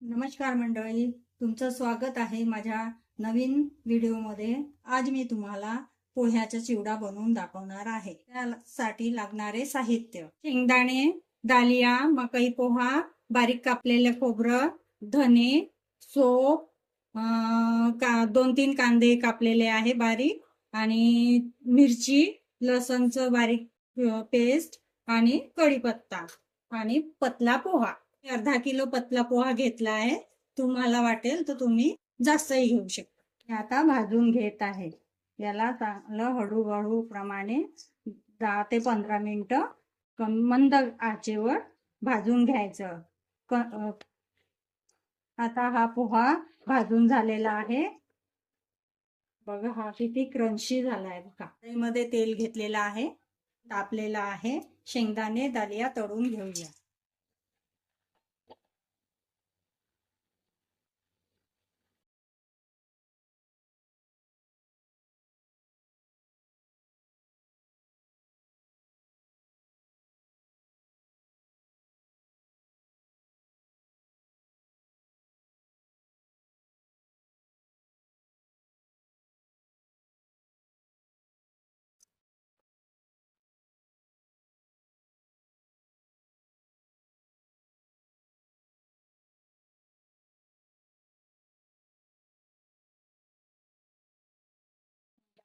नमस्कार मंडळी, तुमचं स्वागत आहे माझ्या नवीन व्हिडिओमध्ये. आज मी तुम्हाला पोह्याचा चिवडा बनवून दाखवणार आहे. त्यासाठी लागणारे साहित्य: शेंगदाणे, दालिया, मकई पोहा, बारीक कापलेले खोबरं, धने, सोप, 2-3 कांदे कापलेले आहे बारीक, आणि मिरची, लसणचं बारीक पेस्ट, आणि कढीपत्ता, आणि पतला पोहा. अर्धा किलो पतला पोहा घेतला आहे. तुम्हाला वाटेल तर तुम्ही जास्तही घेऊ शकता. आता भाजून घेत आहे. याला चांगलं हळूहळू प्रमाणे 10 ते 15 मिनिटं मंद आचेवर भाजून घ्यायचं. आता हा पोहा भाजून झालेला आहे. बघा हा किती क्रंची झालाय. बघा, त्यामध्ये तेल घेतलेलं आहे, तापलेला आहे. शेंगदाणे, दालिया तळून घेऊया.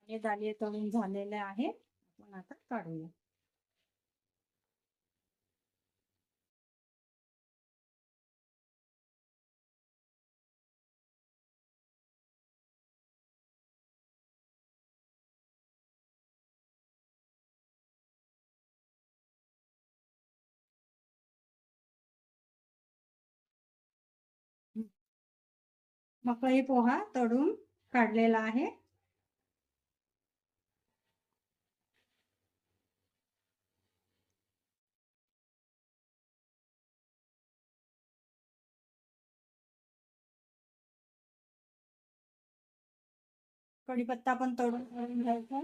हे दालिये तळून झालेले आहे. आपण आता काढूया. मकई पोहा तळून काढलेला आहे. कढीपत्ता पण तळून घ्यायचा.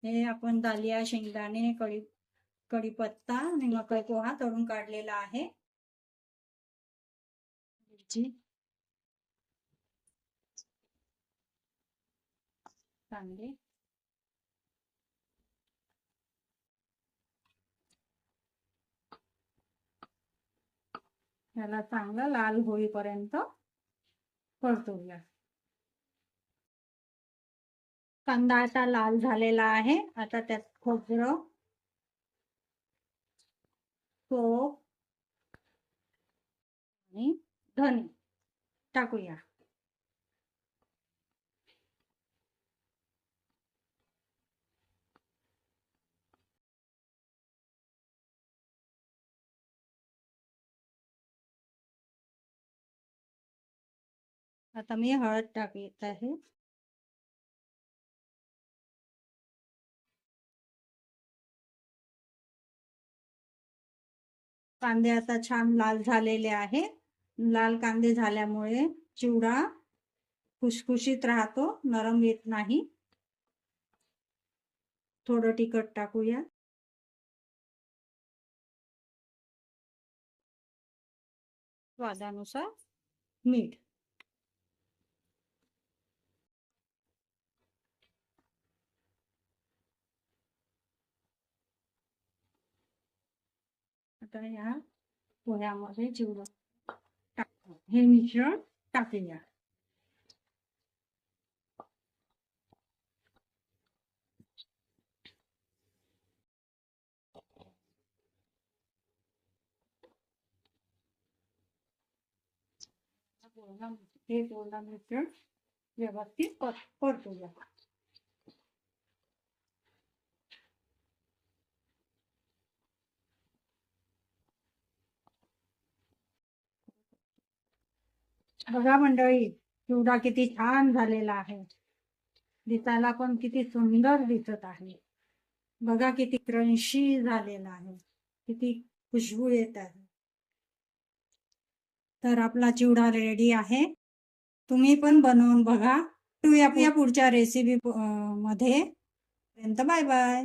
हे आपण दालिया, शेंगदाणे, कढीपत्ता आणि मकई पोहा तळून काढलेला आहे. मिरची, कांदे, याला चांगलं लाल होईपर्यंत परतूया. कांदा आता लाल झालेला आहे. आता त्यात खोबरं, सोप आणि धने टाकूया. आता मी हळद टाकत आहे. कांदे आता छान लाल झालेले आहे. लाल कांदे झाल्यामुळे चिवडा खुसखुशीत राहतो, नरम येत नाही. थोडं तिखट टाकूया. स्वादानुसार मीठ. आता या पोह्यामध्ये चिवडा टाकतो. हे मिश्रण टाकूया. हे पूर्ण मिश्रण व्यवस्थित परतूया. बघा मंडळी, चिवडा किती छान झालेला आहे. दिसायला पण किती सुंदर दिसत आहे. बघा किती क्रंची झालेला आहे. किती खुशबू येत आहे. तर आपला चिवडा रेडी आहे. तुम्ही पण बनवून बघा. भेटूया पुढच्या रेसिपी मध्ये. Bye bye.